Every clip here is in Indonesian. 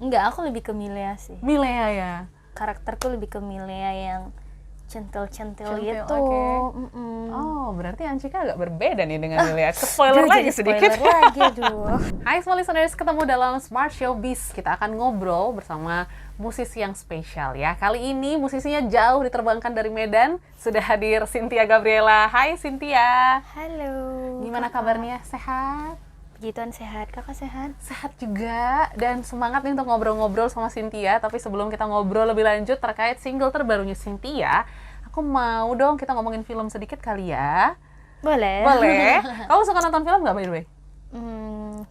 Enggak, aku lebih ke Milea sih. Milea ya. Karakterku lebih ke Milea yang centil-centil gitu. Oke. Oh, berarti Anchika agak berbeda nih dengan Milea. Spoiler lagi sedikit. Spoiler lagi, aduh. Hai semua listeners, ketemu dalam Smart Showbiz. Kita akan ngobrol bersama musisi yang spesial ya. Kali ini musisinya jauh diterbangkan dari Medan. Sudah hadir Cynthia Gabriela. Hai Cynthia. Halo. Gimana kabarnya? Sehat? Puji Tuhan sehat, kakak sehat? Sehat juga, dan semangat nih untuk ngobrol-ngobrol sama Cynthia. Tapi sebelum kita ngobrol lebih lanjut terkait single terbarunya Cynthia, aku mau dong kita ngomongin film sedikit kali ya. Boleh. Boleh. Kamu suka nonton film nggak by the way?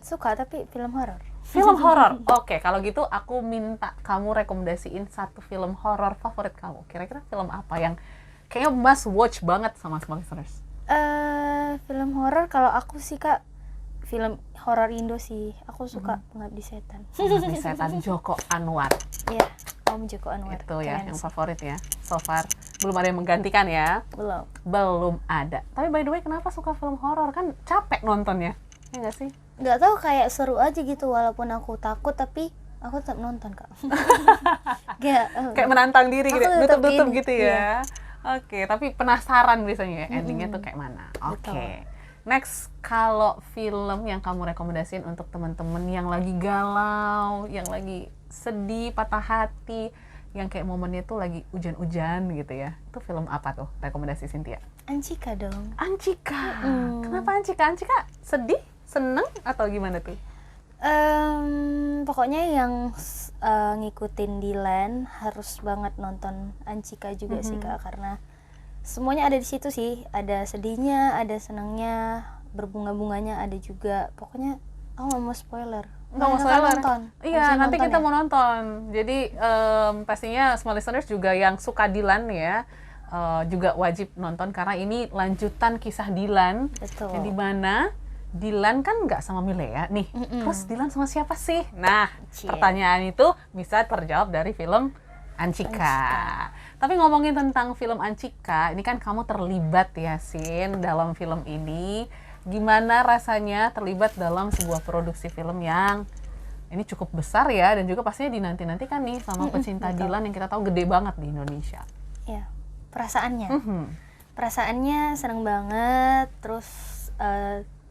Suka, tapi film horor. Film horor. Oke, kalau gitu aku minta kamu rekomendasiin satu film horor favorit kamu. Kira-kira film apa yang kayaknya must watch banget sama semua listeners? Film horor kalau aku sih kak, film horor Indo sih. Aku suka Pengabdi Setan. Pengabdi Setan Joko Anwar. Iya, Om Joko Anwar. Itu ya Keren yang sih. favorit ya. So far belum ada yang menggantikan ya. Belum ada. Tapi by the way, kenapa suka film horor? Kan capek nontonnya. Ya nggak sih? Nggak tahu, kayak seru aja gitu, walaupun aku takut tapi aku tetap nonton kak. Kayak menantang diri gitu, Aku tetap nutup-nutup gini, gitu ya. Oke, tapi penasaran biasanya ya endingnya tuh kayak mana. Betul. Oke. Next, kalau film yang kamu rekomendasiin untuk teman-teman yang lagi galau, yang lagi sedih, patah hati, yang kayak momennya tuh lagi hujan-hujan gitu ya. Itu film apa tuh rekomendasi Cynthia? Anchika dong. Anchika. Kenapa Anchika? Anchika sedih, seneng atau gimana tuh? Pokoknya yang ngikutin Dilan harus banget nonton Anchika juga sih kak, karena semuanya ada di situ sih. Ada sedihnya, ada senangnya, berbunga-bunganya ada juga. Pokoknya aku nggak mau spoiler. Nggak mau spoiler. Nonton. Iya, Harusnya nanti nonton kita ya? mau nonton. Jadi pastinya semua listeners juga yang suka Dilan ya, juga wajib nonton karena ini lanjutan kisah Dilan. Betul. Yang dimana Dilan kan nggak sama Milea nih. Terus Dilan sama siapa sih? Nah, pertanyaan itu bisa terjawab dari film Anchika. Tapi ngomongin tentang film Anchika, ini kan kamu terlibat ya, Sin, dalam film ini. Gimana rasanya terlibat dalam sebuah produksi film yang ini cukup besar ya, dan juga pastinya dinanti-nantikan nih sama pecinta betul. Dilan yang kita tahu gede banget di Indonesia. Ya, perasaannya seneng banget, terus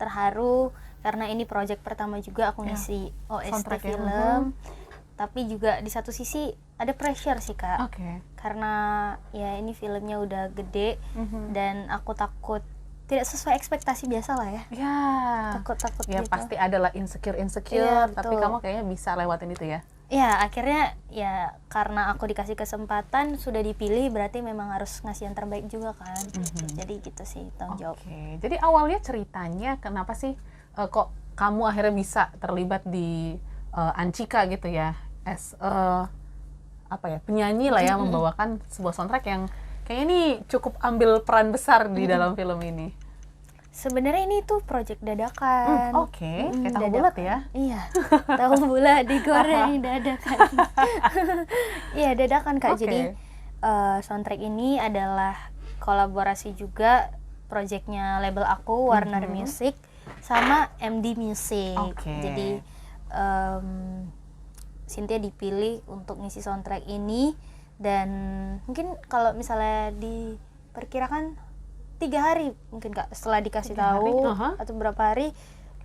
terharu karena ini project pertama juga aku ngisi OST soundtrack ya. film. Tapi juga di satu sisi ada pressure sih kak, Oke. karena ya ini filmnya udah gede dan aku takut tidak sesuai ekspektasi biasa lah ya. Ya. Takut Ya gitu. pasti adalah insecure, Iya, tapi betul. kamu kayaknya bisa lewatin itu ya. Ya akhirnya ya karena aku dikasih kesempatan, sudah dipilih, berarti memang harus ngasih yang terbaik juga kan. Jadi gitu sih tanggung jawab. Oke, jadi awalnya ceritanya kenapa sih kok kamu akhirnya bisa terlibat di Anchika gitu ya, as apa ya, penyanyi lah ya, membawakan sebuah soundtrack yang kayaknya ini cukup ambil peran besar di dalam film ini. Sebenarnya ini tuh project dadakan. Oke, kayak tahu bulat ya. Iya, tahu bulat digoreng dadakan. Iya, dadakan kak. Oke. Jadi soundtrack ini adalah kolaborasi juga, projectnya label aku, Warner Music sama MD Music. Oke. Jadi Cynthia dipilih untuk ngisi soundtrack ini, dan mungkin kalau misalnya diperkirakan 3 hari mungkin kak, setelah dikasih 3 hari, tahu atau berapa hari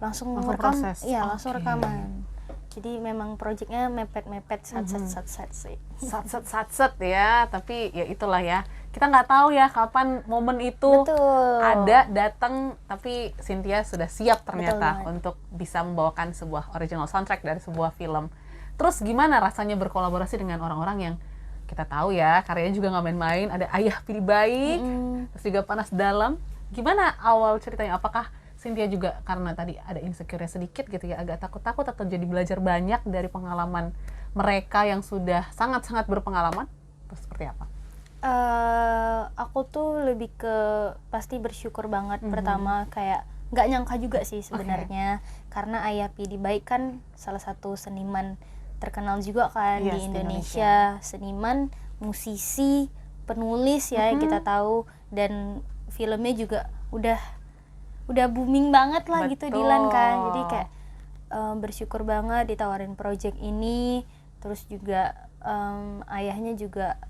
langsung rekam. proses. Iya, langsung Oke. rekaman. Jadi memang projectnya mepet-mepet sat sih. Satset ya, tapi ya itulah ya, kita nggak tahu ya kapan momen itu Betul. ada datang, tapi Cynthia sudah siap ternyata banget. untuk bisa membawakan sebuah original soundtrack dari sebuah film. Terus gimana rasanya berkolaborasi dengan orang-orang yang kita tahu ya karyanya juga nggak main-main, ada Ayah Pilih Baik, terus juga Panas Dalam. Gimana awal ceritanya? Apakah Cynthia juga karena tadi ada insecure sedikit gitu ya, agak takut-takut, atau jadi belajar banyak dari pengalaman mereka yang sudah sangat-sangat berpengalaman? Terus seperti apa? Aku tuh lebih ke pasti bersyukur banget. Pertama kayak nggak nyangka juga sih sebenarnya, karena Ayah Pilih Baik kan salah satu seniman terkenal juga kan Yes, di di Indonesia. Seniman, musisi, penulis ya yang kita tahu, dan filmnya juga udah booming banget lah gitu Betul. Dilan kan. Jadi kayak bersyukur banget ditawarin project ini, terus juga ayahnya juga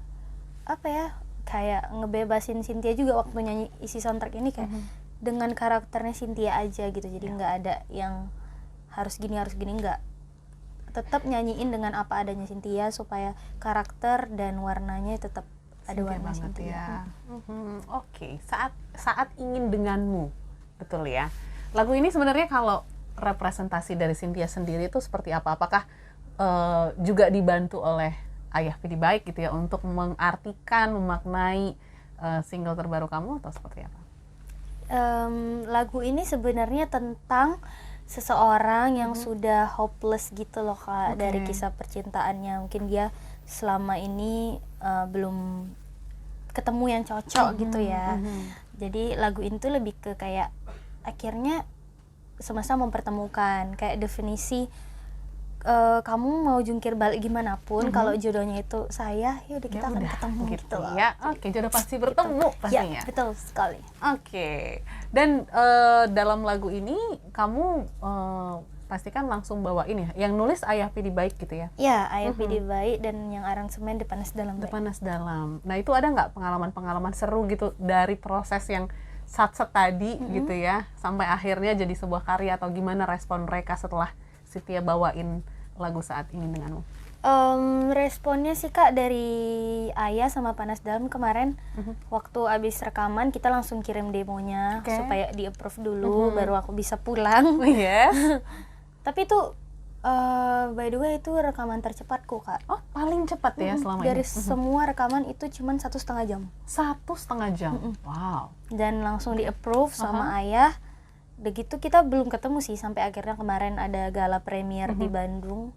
apa ya, kayak ngebebasin Cynthia juga waktu nyanyi isi soundtrack ini, kayak dengan karakternya Cynthia aja gitu, jadi nggak ada yang harus gini nggak, tetap nyanyiin dengan apa adanya Cynthia supaya karakter dan warnanya tetap ada warna Cynthia. Ya. Oke, saat ingin denganmu, betul ya. Lagu ini sebenarnya kalau representasi dari Cynthia sendiri itu seperti apa? Apakah juga dibantu oleh Ayah Pidi Baik gitu ya untuk mengartikan, memaknai single terbaru kamu atau seperti apa? Lagu ini sebenarnya tentang seseorang yang sudah hopeless gitu loh Kak, dari kisah percintaannya. Mungkin dia selama ini belum ketemu yang cocok gitu ya. Jadi lagu ini tuh lebih ke kayak akhirnya semesta mempertemukan, kayak definisi kamu mau jungkir balik gimana pun, kalau jodohnya itu saya, ya udah kita akan ketemu gitu loh. Ya, oke, jodoh pasti bertemu gitu. pastinya. Ya, betul sekali. Oke. Dan dalam lagu ini kamu pastikan langsung bawain ya, yang nulis Ayah Pidi Baik gitu ya? Ya, Ayah Pidi Baik, dan yang aransemen Depanas Dalam. Depanas Dalam. Nah itu ada nggak pengalaman-pengalaman seru gitu dari proses yang sat-set tadi gitu ya, sampai akhirnya jadi sebuah karya, atau gimana respon mereka setelah Cynthia bawain lagu Saat Ingin Denganmu? Responnya sih Kak, dari Ayah sama Panas Dalam kemarin waktu abis rekaman kita langsung kirim demonya supaya di approve dulu baru aku bisa pulang. Yes. Tapi itu by the way itu rekaman tercepatku Kak. Oh, paling cepat ya selama dari ini? semua rekaman itu cuman 1,5 jam. 1,5 jam? Wow. Dan langsung di approve sama Ayah. Begitu kita belum ketemu sih sampai akhirnya kemarin ada gala premier di Bandung,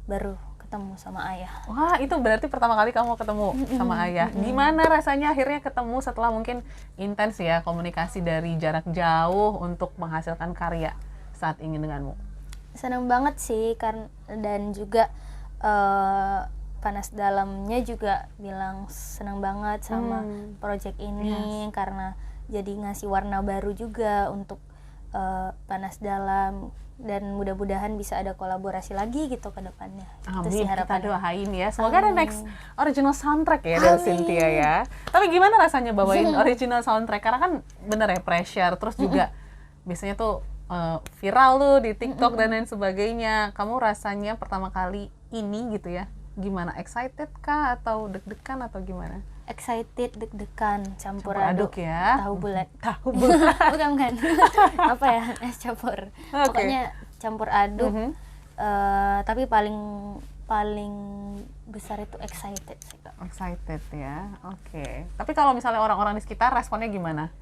baru ketemu sama Ayah. Wah, itu berarti pertama kali kamu ketemu sama Ayah. Gimana rasanya akhirnya ketemu setelah mungkin intens ya komunikasi dari jarak jauh untuk menghasilkan karya Saat Ingin Denganmu? Senang banget sih, dan juga Panas Dalamnya juga bilang senang banget sama project ini, karena jadi ngasih warna baru juga untuk Panas Dalam, dan mudah-mudahan bisa ada kolaborasi lagi gitu ke depannya. Amin, itu sih kita doain ya. Semoga ada next original soundtrack ya dari Cynthia ya. Tapi gimana rasanya bawain original soundtrack? Karena kan bener ya pressure, terus juga biasanya tuh viral tuh di TikTok dan lain sebagainya. Kamu rasanya pertama kali ini gitu ya, gimana? Excited kah atau deg-degan atau gimana? Excited, deg-degan, campur aduk ya. Tahu bulat. Tahu bulat. bukan. Apa ya? Campur. Pokoknya campur aduk. Tapi paling besar itu excited sih Kak. Excited ya. Oke. Tapi kalau misalnya orang-orang di sekitar responnya gimana?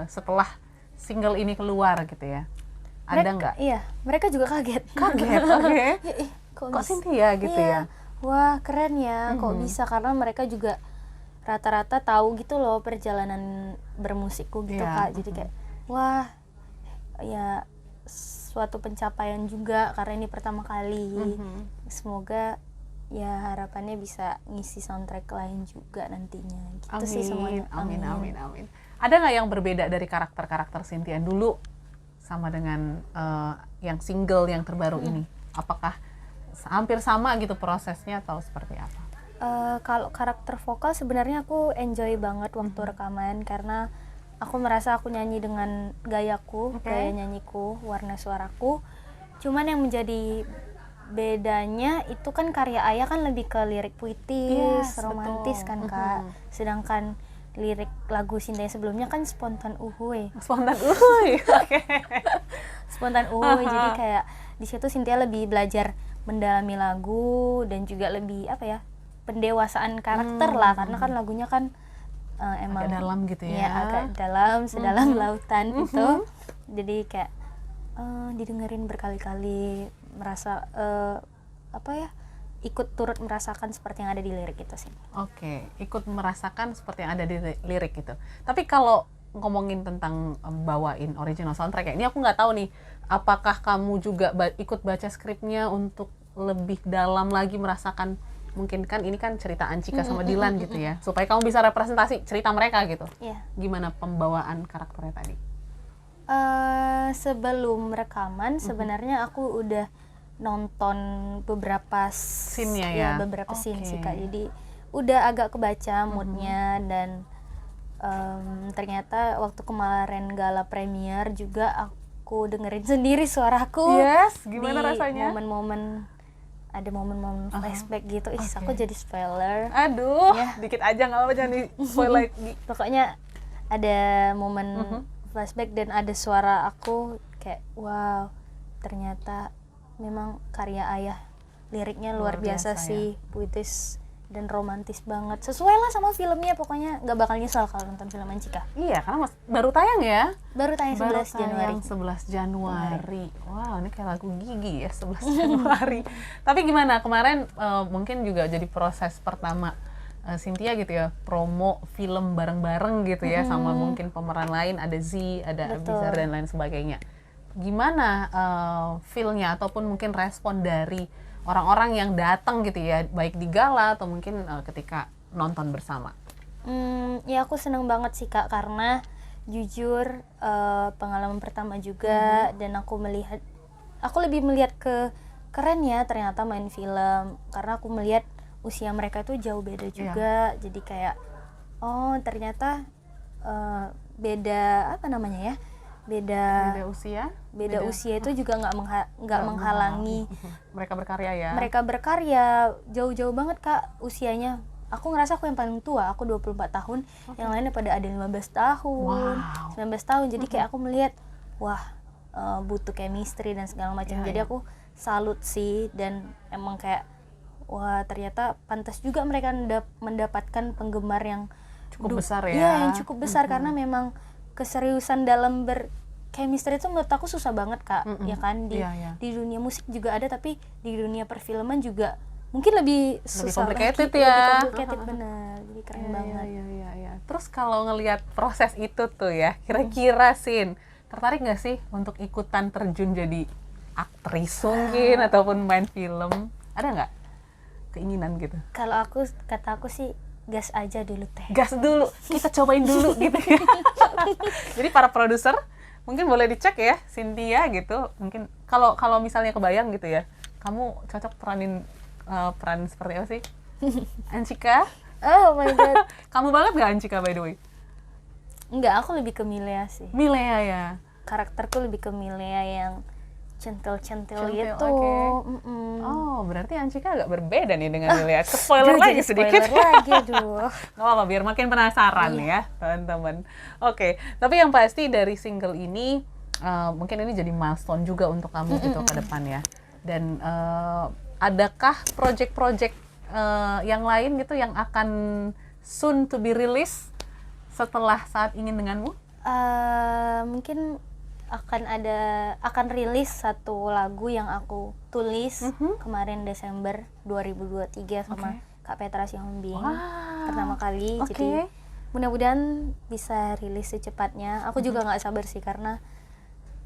Setelah single ini keluar gitu ya. Ada nggak? Iya, mereka juga kaget. Kaget, oke. Kok Cynthia gitu iya. ya? Wah, keren ya. Kok bisa? Karena mereka juga rata-rata tahu gitu loh perjalanan bermusikku gitu Kak. Jadi kayak wah, ya suatu pencapaian juga karena ini pertama kali. Semoga ya harapannya bisa ngisi soundtrack lain juga nantinya. Gitu Amin, sih semuanya. amin. Ada nggak yang berbeda dari karakter-karakter Cynthia dulu sama dengan yang single yang terbaru ini? Apakah hampir sama gitu prosesnya atau seperti apa? Kalau karakter vokal sebenarnya aku enjoy banget waktu rekaman, karena aku merasa aku nyanyi dengan gayaku, gaya nyanyiku, warna suaraku. Cuman yang menjadi bedanya itu kan karya Ayah kan lebih ke lirik puitis, romantis kan Kak. Sedangkan lirik lagu Cynthia sebelumnya kan spontan uhuy. Spontan uhuy. Oke. Spontan uhuy. Jadi kayak di situ Cynthia lebih belajar mendalami lagu dan juga lebih apa ya? Pendewasaan karakter lah, karena kan lagunya kan emang agak dalam gitu ya. Ya, agak dalam, sedalam lautan itu. Jadi kayak didengerin berkali-kali, merasa apa ya, ikut turut merasakan seperti yang ada di lirik itu sih. Oke, ikut merasakan seperti yang ada di lirik gitu. Tapi kalau ngomongin tentang bawain original soundtrack ya, ini aku nggak tahu nih, apakah kamu juga ikut baca skripnya untuk lebih dalam lagi merasakan, mungkin kan ini kan cerita Anchika sama Dylan gitu ya, supaya kamu bisa representasi cerita mereka gitu. Iya. Gimana pembawaan karakternya tadi? Sebelum rekaman sebenarnya aku udah nonton beberapa Scene-nya ya? beberapa scene sih Oke. Kak. Jadi udah agak kebaca moodnya dan ternyata waktu kemarin gala premier juga aku dengerin sendiri suaraku Yes, di gimana rasanya? ada momen-momen flashback gitu. Ih, Oke. aku jadi spoiler. Aduh, Ya. dikit aja nggak apa-apa, jangan di spoil lagi. Pokoknya ada momen flashback dan ada suara aku kayak wow, ternyata memang karya ayah, liriknya luar Luar biasa biasa, sih, puitis dan romantis banget, sesuai lah sama filmnya. Pokoknya nggak bakal nyesal kalau nonton film Anchika. Iya, karena baru tayang ya. Baru tayang 11 Baru Januari. tayang 11 Januari. Wow, ini kayak lagu Gigi ya, 11 Januari. Tapi gimana kemarin mungkin juga jadi proses pertama Cynthia gitu ya, promo film bareng-bareng gitu ya, sama mungkin pemeran lain, ada Z, ada Betul. Abizar dan lain sebagainya. Gimana feel-nya ataupun mungkin respon dari orang-orang yang datang gitu ya, baik di gala atau mungkin ketika nonton bersama? Ya aku seneng banget sih Kak, karena jujur pengalaman pertama juga dan aku lebih melihat ke keren ya ternyata main film, karena aku melihat usia mereka itu jauh beda juga. Jadi kayak oh ternyata beda apa namanya ya, Beda usia? beda usia itu juga nggak menghalangi Mereka berkarya ya? mereka berkarya. Jauh-jauh banget Kak usianya. Aku ngerasa aku yang paling tua, aku 24 tahun, yang lainnya pada ada 15 tahun, Wow. 19 tahun. Jadi kayak aku melihat, wah butuh chemistry dan segala macam. Iya, Jadi iya. aku salut sih, dan emang kayak, wah ternyata pantas juga mereka mendapatkan penggemar yang Cukup besar ya? Iya, yang cukup besar, karena memang keseriusan dalam chemistry itu menurut aku susah banget Kak, ya kan, Iya, iya. di dunia musik juga ada, tapi di dunia perfilman juga mungkin lebih susah complicated lagi, ya. lebih complicated, bener. Jadi keren banget. Iya. Terus kalau ngelihat proses itu tuh ya, kira-kira Sin, tertarik nggak sih untuk ikutan terjun jadi aktris mungkin ataupun main film? Ada nggak keinginan gitu? Kalau kata aku sih gas aja dulu teh. Gas dulu, kita cobain dulu gitu ya. Jadi para produser mungkin boleh dicek ya, Cynthia gitu. Mungkin kalau misalnya kebayang gitu ya, kamu cocok peran seperti apa sih? Anchika? Oh my god. Kamu banget nggak Anchika by the way? Enggak, aku lebih ke Milea sih. Milea ya? Karakterku lebih ke Milea yang centil-centil Centil, gitu. oke. Oh, berarti Anchika agak berbeda nih dengan Milea. Spoiler Aduh, lagi jadi sedikit. spoiler lagi, aduh. Nggak apa-apa, biar makin penasaran ya, teman-teman. Oke, tapi yang pasti dari single ini, mungkin ini jadi milestone juga untuk kamu gitu ke depan ya. Dan adakah project-project yang lain gitu yang akan soon to be release setelah Saat Ingin Denganmu? Mungkin akan rilis satu lagu yang aku tulis kemarin Desember 2023 sama Kak Petra Sihombing. Wow. Pertama kali. Oke. Jadi mudah-mudahan bisa rilis secepatnya. Aku juga nggak sabar sih, karena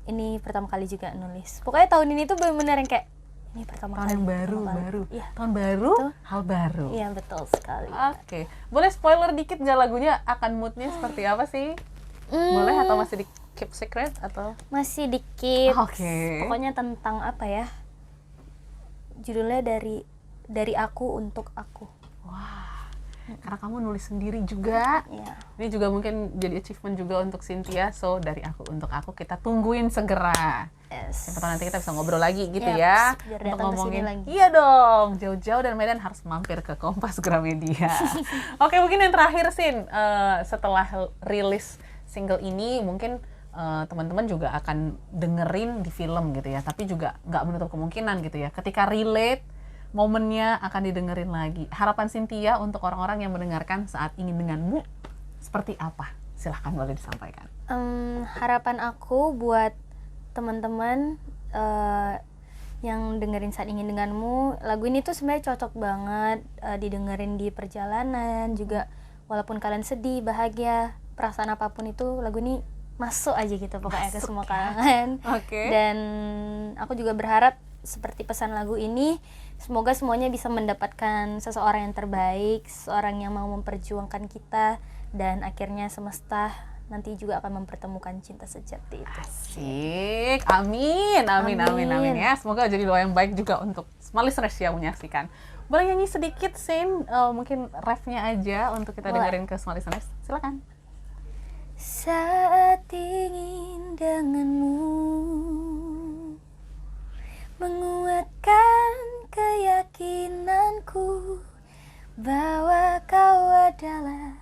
ini pertama kali juga nulis. Pokoknya tahun ini tuh bener-bener yang kayak ini pertama Tahun kali. yang baru. Iya. Tahun baru, Betul. hal baru. Iya, betul sekali. Oke, boleh spoiler dikit nggak lagunya akan moodnya seperti apa sih? Boleh atau masih di keep secret atau? Masih dikit. Oke. Pokoknya tentang apa ya? Judulnya dari aku untuk aku. Wah, karena kamu nulis sendiri juga. Iya. Ini juga mungkin jadi achievement juga untuk Cynthia. So dari aku untuk aku, kita tungguin segera. Yes. Siapa tahu nanti kita bisa ngobrol lagi gitu Yap, ya. biar Untuk datang ke sini ngomongin. lagi. Iya dong, jauh-jauh dari Medan harus mampir ke Kompas Gramedia. Oke, mungkin yang terakhir Sin, setelah rilis single ini mungkin teman-teman juga akan dengerin di film gitu ya, tapi juga nggak menutup kemungkinan gitu ya, ketika relate momennya akan didengerin lagi. Harapan Cynthia untuk orang-orang yang mendengarkan Saat Ingin Denganmu seperti apa? Silahkan boleh disampaikan. Harapan aku buat teman-teman yang dengerin Saat Ingin Denganmu, lagu ini tuh sebenarnya cocok banget didengerin di perjalanan juga, walaupun kalian sedih, bahagia, perasaan apapun itu, lagu ini masuk aja gitu pokoknya ke semua kalangan. Oke. Dan aku juga berharap seperti pesan lagu ini, semoga semuanya bisa mendapatkan seseorang yang terbaik, seseorang yang mau memperjuangkan kita, dan akhirnya semesta nanti juga akan mempertemukan cinta sejati itu. Asik, amin, amin, amin, amin ya. Semoga jadi doa yang baik juga untuk smart listeners yang menyaksikan. Boleh nyanyi sedikit, Sin? Mungkin refnya aja untuk kita dengerin ke smart listeners. Silakan. Saat ingin denganmu menguatkan keyakinanku bahwa kau adalah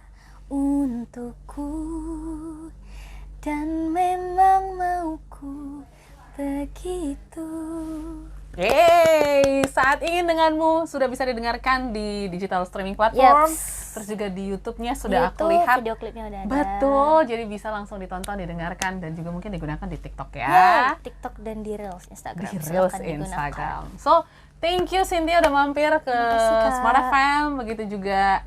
untukku dan memang mauku begitu. Yeay, Saat Ingin Denganmu sudah bisa didengarkan di digital streaming platform. Terus juga di YouTube-nya sudah aku lihat. Video klipnya udah ada. Betul, jadi bisa langsung ditonton, didengarkan, dan juga mungkin digunakan di TikTok ya. Ya, TikTok dan di Reels Instagram. Di Reels Silakan digunakan. Instagram. So, thank you Cynthia udah mampir ke Smart FM. Begitu juga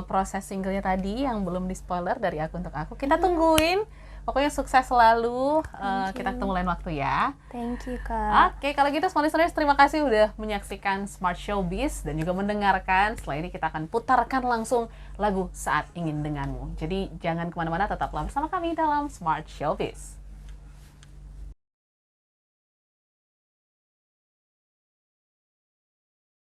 proses singlenya tadi yang belum di-spoiler dari Aku Untuk Aku. Kita tungguin. Pokoknya sukses selalu. Kita ketemu lain waktu ya. Thank you, Kak. Oke, kalau gitu Smart Listeners, terima kasih udah menyaksikan Smart Showbiz dan juga mendengarkan. Setelah ini kita akan putarkan langsung lagu Saat Ingin Denganmu. Jadi jangan kemana-mana, tetaplah bersama kami dalam Smart Showbiz.